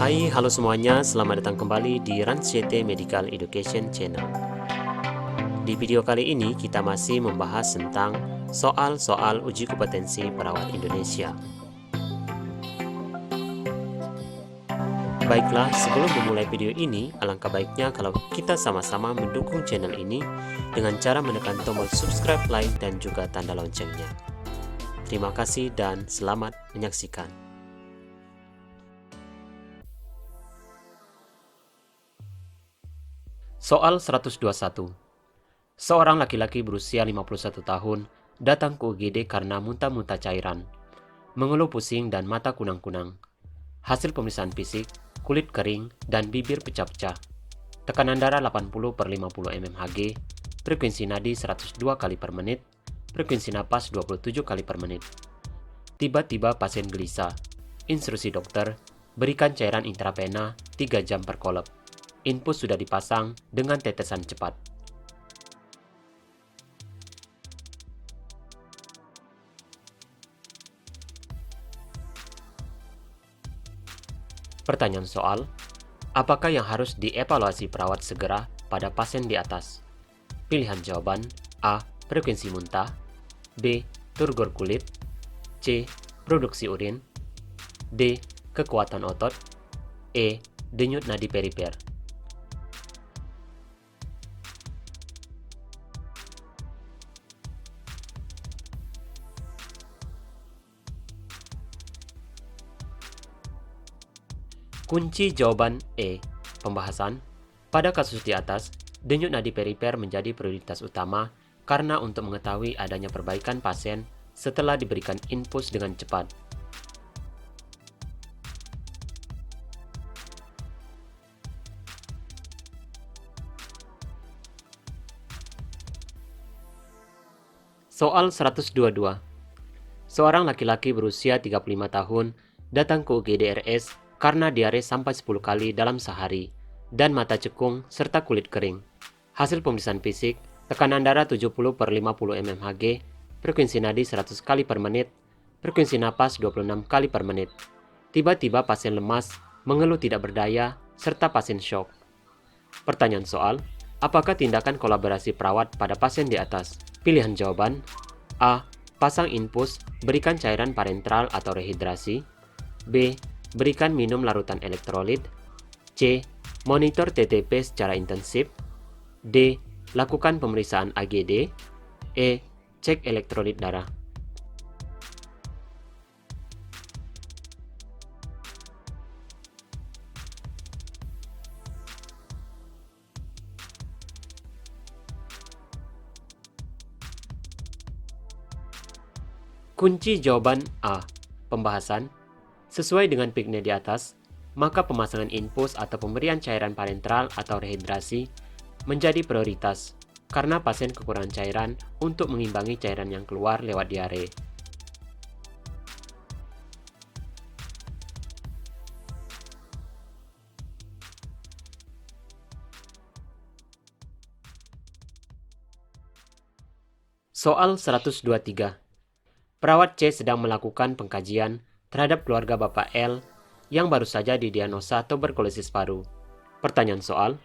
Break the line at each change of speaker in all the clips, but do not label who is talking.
Hai, halo semuanya, selamat datang kembali di RANCT Medical Education Channel. Di video kali ini kita masih membahas tentang soal-soal uji kompetensi perawat Indonesia. Baiklah, sebelum memulai video ini, alangkah baiknya kalau kita sama-sama mendukung channel ini dengan cara menekan tombol subscribe, like, dan juga tanda loncengnya. Terima kasih dan selamat menyaksikan. Soal 121. Seorang laki-laki berusia 51 tahun datang ke UGD karena muntah-muntah cairan, mengeluh pusing dan mata kunang-kunang. Hasil pemeriksaan fisik, kulit kering dan bibir pecah-pecah. Tekanan darah 80/50 mmHg, frekuensi nadi 102 kali per menit, frekuensi napas 27 kali per menit. Tiba-tiba pasien gelisah. Instruksi dokter, berikan cairan intravena 3 jam per kolep. Infus sudah dipasang dengan tetesan cepat. Pertanyaan soal, apakah yang harus dievaluasi perawat segera pada pasien di atas? Pilihan jawaban: A. Frekuensi muntah, B. Turgor kulit, C. Produksi urin, D. Kekuatan otot, E. Denyut nadi perifer. Kunci jawaban E. Pembahasan. Pada kasus di atas, denyut nadi perifer menjadi prioritas utama karena untuk mengetahui adanya perbaikan pasien setelah diberikan infus dengan cepat. Soal 122. Seorang laki-laki berusia 35 tahun datang ke UGD RS karena diare sampai 10 kali dalam sehari dan mata cekung serta kulit kering. Hasil pemeriksaan fisik, tekanan darah 70/50 mmHg, frekuensi nadi 100 kali per menit, frekuensi napas 26 kali per menit. Tiba-tiba pasien lemas, mengeluh tidak berdaya, serta pasien syok. Pertanyaan soal, apakah tindakan kolaborasi perawat pada pasien di atas? Pilihan jawaban: A. Pasang infus, berikan cairan parenteral atau rehidrasi, B. Berikan minum larutan elektrolit, C. Monitor TTP secara intensif, D. Lakukan pemeriksaan AGD, E. Cek elektrolit darah. Kunci jawaban A. Pembahasan. Sesuai dengan pikirnya di atas, maka pemasangan infus atau pemberian cairan parenteral atau rehidrasi menjadi prioritas karena pasien kekurangan cairan untuk mengimbangi cairan yang keluar lewat diare. Soal 123. Perawat C sedang melakukan pengkajian terhadap keluarga Bapak L yang baru saja didiagnosa tuberkulosis paru. Pertanyaan soal,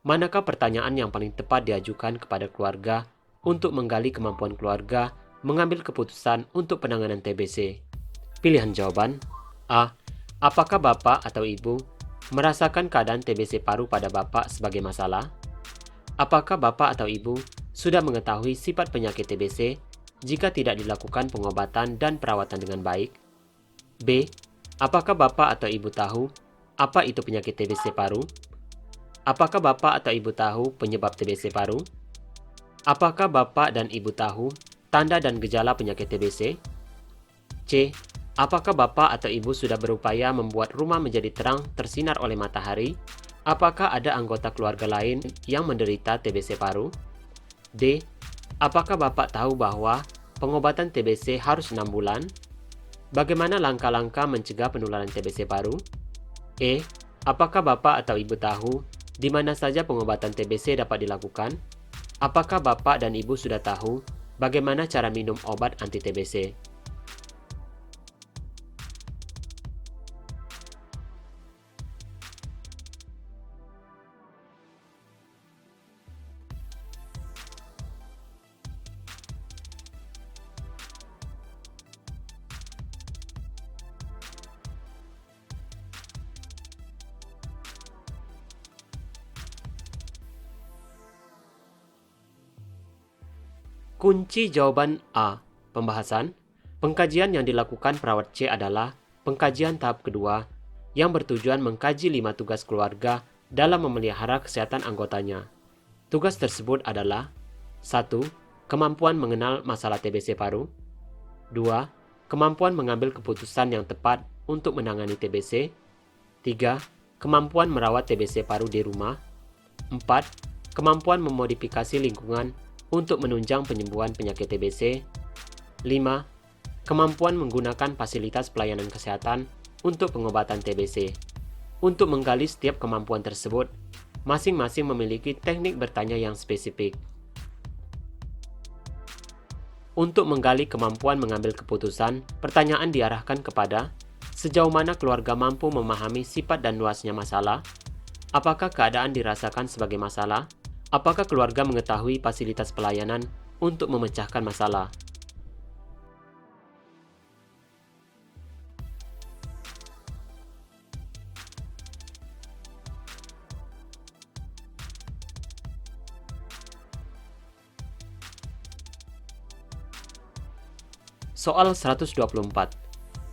manakah pertanyaan yang paling tepat diajukan kepada keluarga untuk menggali kemampuan keluarga mengambil keputusan untuk penanganan TBC? Pilihan jawaban: A. Apakah Bapak atau Ibu merasakan keadaan TBC paru pada Bapak sebagai masalah? Apakah Bapak atau Ibu sudah mengetahui sifat penyakit TBC jika tidak dilakukan pengobatan dan perawatan dengan baik? B. Apakah Bapak atau Ibu tahu apa itu penyakit TBC paru? Apakah Bapak atau Ibu tahu penyebab TBC paru? Apakah Bapak dan Ibu tahu tanda dan gejala penyakit TBC? C. Apakah Bapak atau Ibu sudah berupaya membuat rumah menjadi terang tersinar oleh matahari? Apakah ada anggota keluarga lain yang menderita TBC paru? D. Apakah Bapak tahu bahwa pengobatan TBC harus 6 bulan? Bagaimana langkah-langkah mencegah penularan TBC paru? E. Apakah Bapak atau Ibu tahu di mana saja pengobatan TBC dapat dilakukan? Apakah Bapak dan Ibu sudah tahu bagaimana cara minum obat anti-TBC? Kunci jawaban A. Pembahasan. Pengkajian yang dilakukan perawat C adalah pengkajian tahap kedua yang bertujuan mengkaji 5 tugas keluarga dalam memelihara kesehatan anggotanya. Tugas tersebut adalah 1. Kemampuan mengenal masalah TBC paru. 2. Kemampuan mengambil keputusan yang tepat untuk menangani TBC. 3. Kemampuan merawat TBC paru di rumah. 4. Kemampuan memodifikasi lingkungan untuk menunjang penyembuhan penyakit TBC. 5. Kemampuan menggunakan fasilitas pelayanan kesehatan untuk pengobatan TBC. Untuk menggali setiap kemampuan tersebut, masing-masing memiliki teknik bertanya yang spesifik. Untuk menggali kemampuan mengambil keputusan, pertanyaan diarahkan kepada sejauh mana keluarga mampu memahami sifat dan luasnya masalah, apakah keadaan dirasakan sebagai masalah, apakah keluarga mengetahui fasilitas pelayanan untuk memecahkan masalah. Soal 124.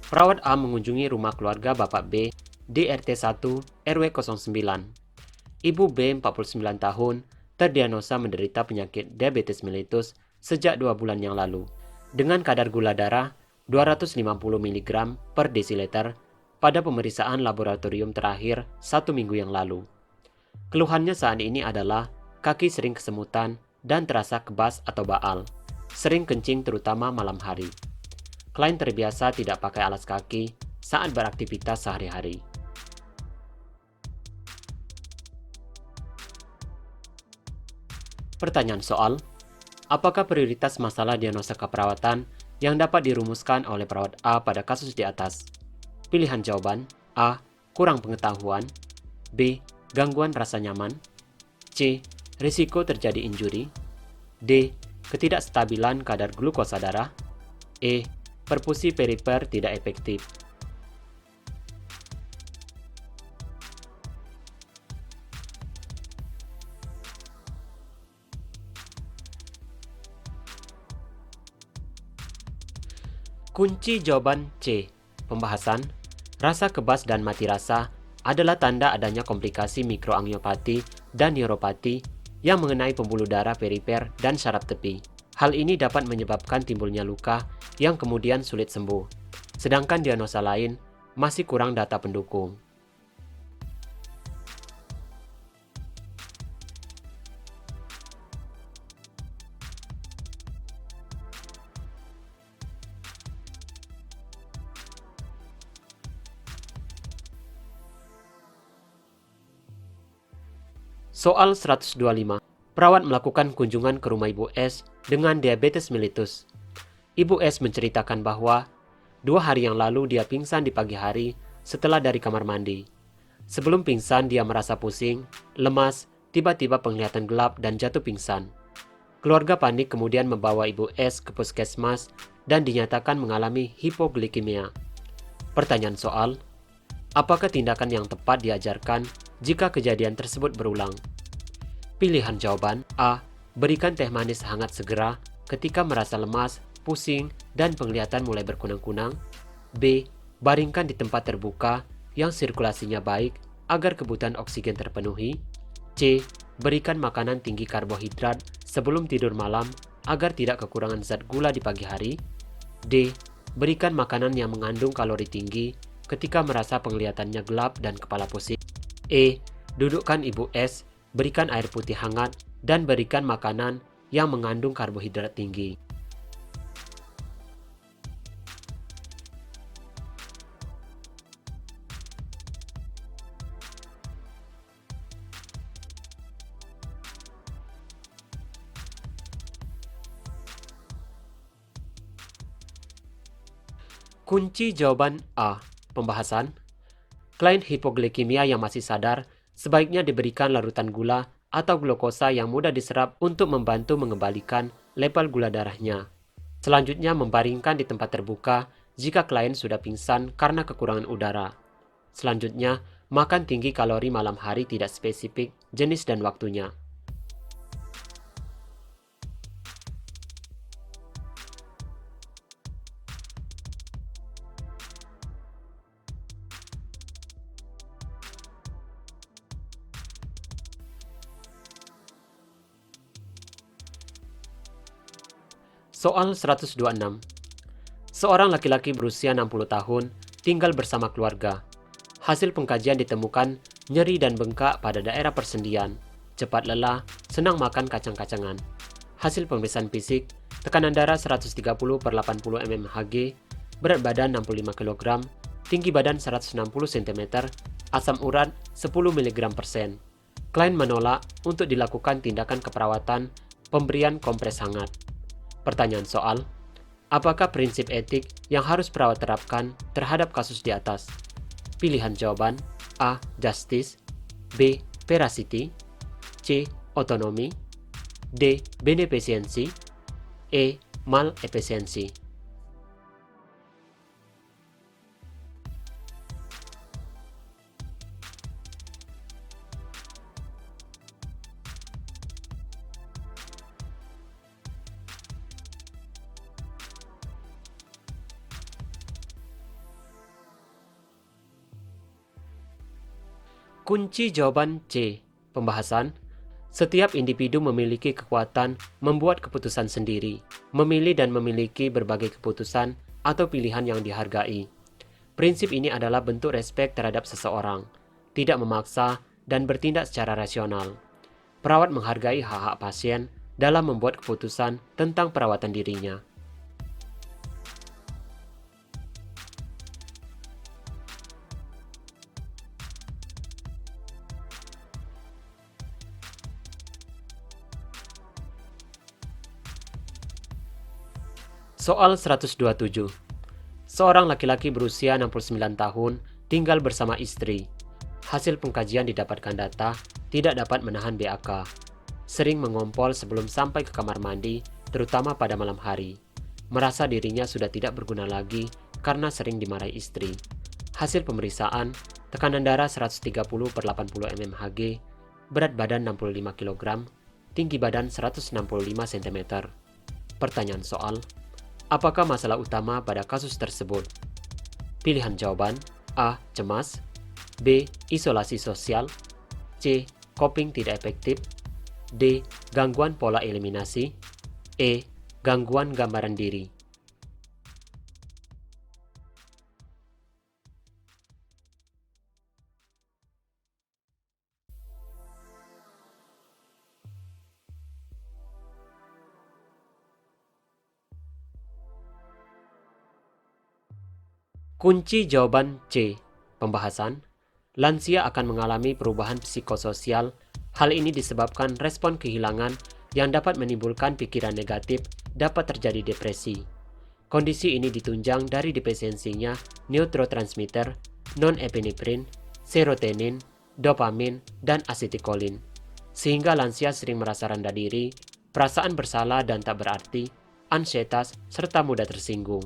Perawat A mengunjungi rumah keluarga Bapak B di RT 1 RW 09. Ibu B, 49 tahun, terdiagnosa menderita penyakit diabetes mellitus sejak 2 bulan yang lalu, dengan kadar gula darah 250 mg per desiliter pada pemeriksaan laboratorium terakhir 1 minggu yang lalu. Keluhannya saat ini adalah kaki sering kesemutan dan terasa kebas atau baal, sering kencing terutama malam hari. Klien terbiasa tidak pakai alas kaki saat beraktivitas sehari-hari. Pertanyaan soal, apakah prioritas masalah diagnosa keperawatan yang dapat dirumuskan oleh perawat A pada kasus di atas? Pilihan jawaban: A. Kurang pengetahuan. B. Gangguan rasa nyaman. C. Risiko terjadi injuri. D. Ketidakstabilan kadar glukosa darah. E. Perfusi perifer tidak efektif. Kunci jawaban C. Pembahasan. Rasa kebas dan mati rasa adalah tanda adanya komplikasi mikroangiopati dan neuropati yang mengenai pembuluh darah perifer dan syaraf tepi. Hal ini dapat menyebabkan timbulnya luka yang kemudian sulit sembuh, sedangkan diagnosa lain masih kurang data pendukung. Soal 125. Perawat melakukan kunjungan ke rumah Ibu S dengan diabetes mellitus. Ibu S menceritakan bahwa 2 hari yang lalu dia pingsan di pagi hari setelah dari kamar mandi. Sebelum pingsan dia merasa pusing, lemas, tiba-tiba penglihatan gelap dan jatuh pingsan. Keluarga panik kemudian membawa Ibu S ke puskesmas dan dinyatakan mengalami hipoglikemia. Pertanyaan soal, apakah tindakan yang tepat diajarkan jika kejadian tersebut berulang? Pilihan jawaban: A. Berikan teh manis hangat segera ketika merasa lemas, pusing, dan penglihatan mulai berkunang-kunang. B. Baringkan di tempat terbuka yang sirkulasinya baik agar kebutuhan oksigen terpenuhi. C. Berikan makanan tinggi karbohidrat sebelum tidur malam agar tidak kekurangan zat gula di pagi hari. D. Berikan makanan yang mengandung kalori tinggi ketika merasa penglihatannya gelap dan kepala pusing. E. Dudukkan Ibu S, berikan air putih hangat, dan berikan makanan yang mengandung karbohidrat tinggi. Kunci jawaban A. Pembahasan. Klien hipoglikemia yang masih sadar sebaiknya diberikan larutan gula atau glukosa yang mudah diserap untuk membantu mengembalikan level gula darahnya. Selanjutnya membaringkan di tempat terbuka jika klien sudah pingsan karena kekurangan udara. Selanjutnya, makan tinggi kalori malam hari tidak spesifik, jenis dan waktunya. Soal 126. Seorang laki-laki berusia 60 tahun tinggal bersama keluarga. Hasil pengkajian ditemukan nyeri dan bengkak pada daerah persendian, cepat lelah, senang makan kacang-kacangan. Hasil pemeriksaan fisik, tekanan darah 130/80 mmHg, berat badan 65 kg, tinggi badan 160 cm, asam urat 10 mg/sen. Klien menolak untuk dilakukan tindakan keperawatan pemberian kompres hangat. Pertanyaan soal, apakah prinsip etik yang harus perawat terapkan terhadap kasus di atas? Pilihan jawaban: A. Justice, B. Veracity, C. Autonomy, D. Beneficence, E. Malefficiency. Kunci jawaban C. Pembahasan. Setiap individu memiliki kekuatan membuat keputusan sendiri, memilih dan memiliki berbagai keputusan atau pilihan yang dihargai. Prinsip ini adalah bentuk respek terhadap seseorang, tidak memaksa dan bertindak secara rasional. Perawat menghargai hak-hak pasien dalam membuat keputusan tentang perawatan dirinya. Soal 127. Seorang laki-laki berusia 69 tahun tinggal bersama istri. Hasil pengkajian didapatkan data tidak dapat menahan BAK. Sering mengompol sebelum sampai ke kamar mandi, terutama pada malam hari. Merasa dirinya sudah tidak berguna lagi karena sering dimarahi istri. Hasil pemeriksaan, tekanan darah 130/80 mmHg, berat badan 65 kg, tinggi badan 165 cm. Pertanyaan soal, apakah masalah utama pada kasus tersebut? Pilihan jawaban: A. Cemas, B. Isolasi sosial, C. Coping tidak efektif, D. Gangguan pola eliminasi, E. Gangguan gambaran diri. Kunci jawaban C. Pembahasan. Lansia akan mengalami perubahan psikososial. Hal ini disebabkan respon kehilangan yang dapat menimbulkan pikiran negatif, dapat terjadi depresi. Kondisi ini ditunjang dari defisiensinya neurotransmitter, non-epinefrin, serotonin, dopamin, dan asetilkolin. Sehingga lansia sering merasa rendah diri, perasaan bersalah dan tak berarti, ansietas, serta mudah tersinggung.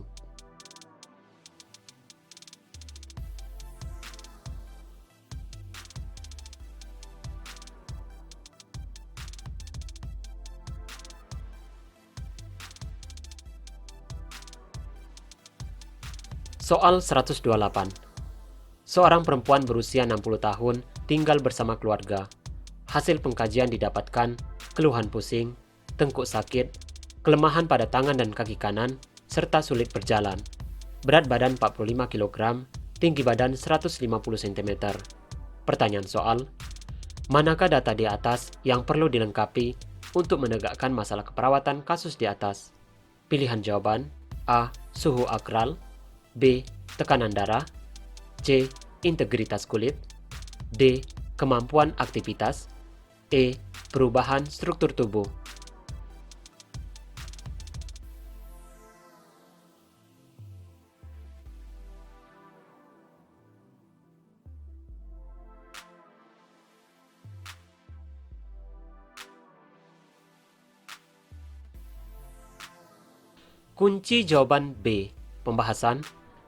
Soal 128. Seorang perempuan berusia 60 tahun tinggal bersama keluarga. Hasil pengkajian didapatkan keluhan pusing, tengkuk sakit, kelemahan pada tangan dan kaki kanan, serta sulit berjalan. Berat badan 45 kg, tinggi badan 150 cm. Pertanyaan soal, manakah data di atas yang perlu dilengkapi untuk menegakkan masalah keperawatan kasus di atas? Pilihan jawaban: A. Suhu akral, B. Tekanan darah, C. Integritas kulit, D. Kemampuan aktivitas, E. Perubahan struktur tubuh. Kunci jawaban B. Pembahasan.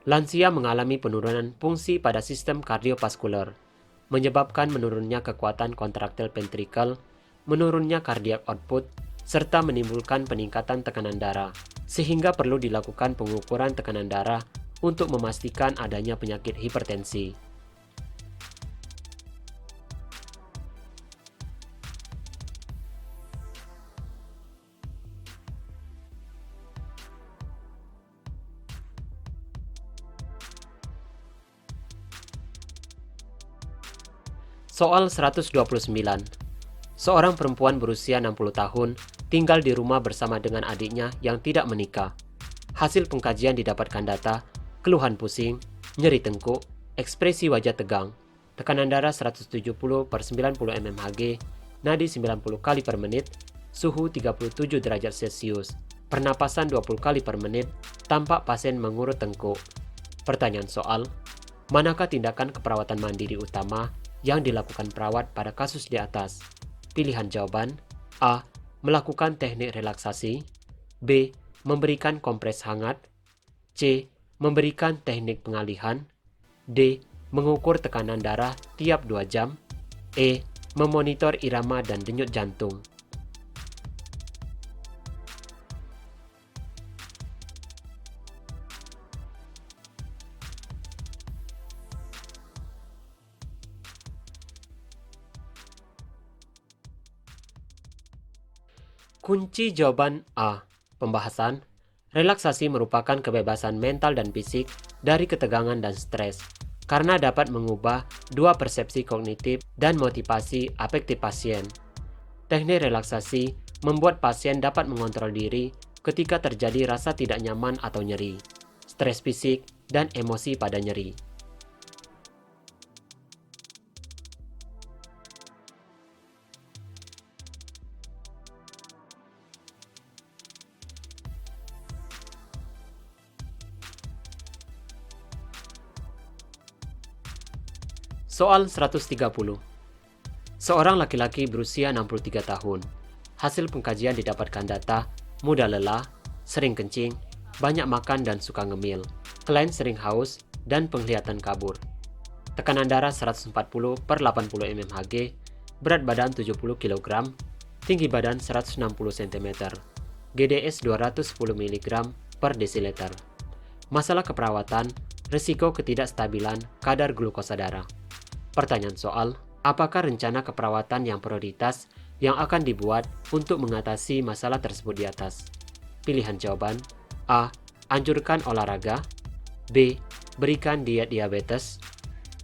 Lansia mengalami penurunan fungsi pada sistem kardiovaskular, menyebabkan menurunnya kekuatan kontraktil ventrikel, menurunnya cardiac output, serta menimbulkan peningkatan tekanan darah, sehingga perlu dilakukan pengukuran tekanan darah untuk memastikan adanya penyakit hipertensi. Soal 129. Seorang perempuan berusia 60 tahun tinggal di rumah bersama dengan adiknya yang tidak menikah. Hasil pengkajian didapatkan data, keluhan pusing, nyeri tengkuk, ekspresi wajah tegang, tekanan darah 170/90 mmHg, nadi 90 kali per menit, suhu 37 derajat Celcius, pernapasan 20 kali per menit, tampak pasien mengurut tengkuk. Pertanyaan soal, manakah tindakan keperawatan mandiri utama yang dilakukan perawat pada kasus di atas? Pilihan jawaban: A. Melakukan teknik relaksasi, B. Memberikan kompres hangat, C. Memberikan teknik pengalihan, D. Mengukur tekanan darah tiap 2 jam, E. Memonitor irama dan denyut jantung. Kunci jawaban A. Pembahasan. Relaksasi merupakan kebebasan mental dan fisik dari ketegangan dan stres, karena dapat mengubah dua persepsi kognitif dan motivasi afektif pasien. Teknik relaksasi membuat pasien dapat mengontrol diri ketika terjadi rasa tidak nyaman atau nyeri, stres fisik, dan emosi pada nyeri. Soal 130. Seorang laki-laki berusia 63 tahun. Hasil pengkajian didapatkan data, mudah lelah, sering kencing, banyak makan dan suka ngemil, klien sering haus, dan penglihatan kabur. Tekanan darah 140/80 mmHg, berat badan 70 kg, tinggi badan 160 cm, GDS 210 mg per desiliter. Masalah keperawatan, risiko ketidakstabilan kadar glukosa darah. Pertanyaan soal, apakah rencana keperawatan yang prioritas yang akan dibuat untuk mengatasi masalah tersebut di atas? Pilihan jawaban: A. Anjurkan olahraga, B. Berikan diet diabetes,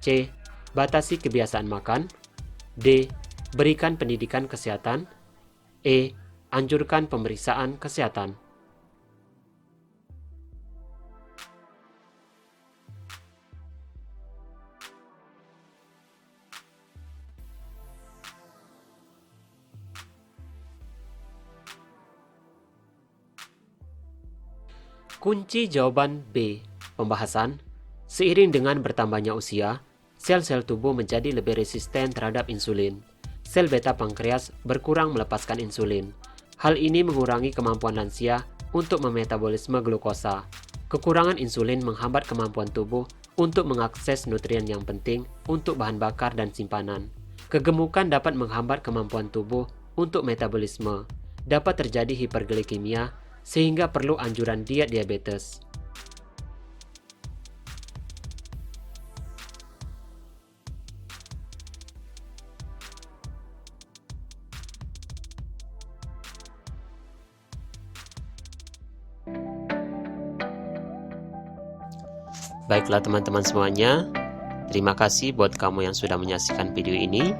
C. Batasi kebiasaan makan, D. Berikan pendidikan kesehatan, E. Anjurkan pemeriksaan kesehatan. Kunci jawaban B. Pembahasan. Seiring dengan bertambahnya usia, sel-sel tubuh menjadi lebih resisten terhadap insulin. Sel beta pankreas berkurang melepaskan insulin. Hal ini mengurangi kemampuan lansia untuk memetabolisme glukosa. Kekurangan insulin menghambat kemampuan tubuh untuk mengakses nutrien yang penting untuk bahan bakar dan simpanan. Kegemukan dapat menghambat kemampuan tubuh untuk metabolisme. Dapat terjadi hiperglikemia, sehingga perlu anjuran diet diabetes. Baiklah teman-teman semuanya, terima kasih buat kamu yang sudah menyaksikan video ini.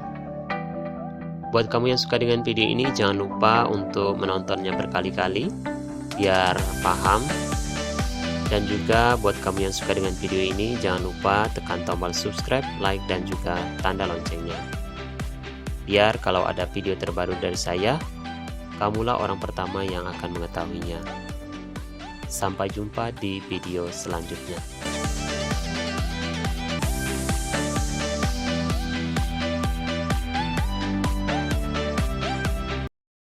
Buat kamu yang suka dengan video ini, jangan lupa untuk menontonnya berkali-kali biar paham. Dan juga buat kamu yang suka dengan video ini, jangan lupa tekan tombol subscribe, like, dan juga tanda loncengnya. Biar kalau ada video terbaru dari saya, kamulah orang pertama yang akan mengetahuinya. Sampai jumpa di video selanjutnya.